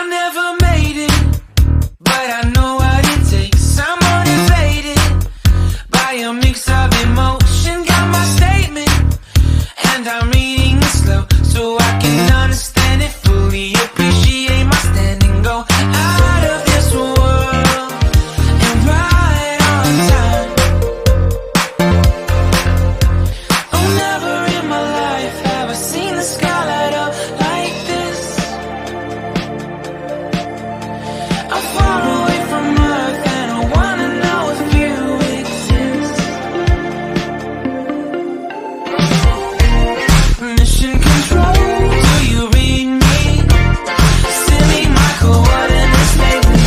never made it, but I know what it takes. I'm motivated by a mix of emotion. Got my statement, and I'm reading it slow so I can understand it fully. Appreciate my standing, go out of this world and right on time. Oh, never in my life have I seen the sky light up like this. I'm far away from Earth and I wanna know if you exist. Mission control, do you read me? Send me my coordinates lately.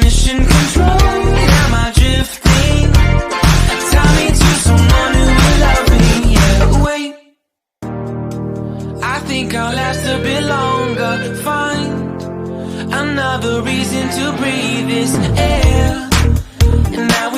Mission control, am I drifting? Tie me to someone who will love me. Yeah, wait, I think I'll last a bit longer. Find another reason to breathe this air, and that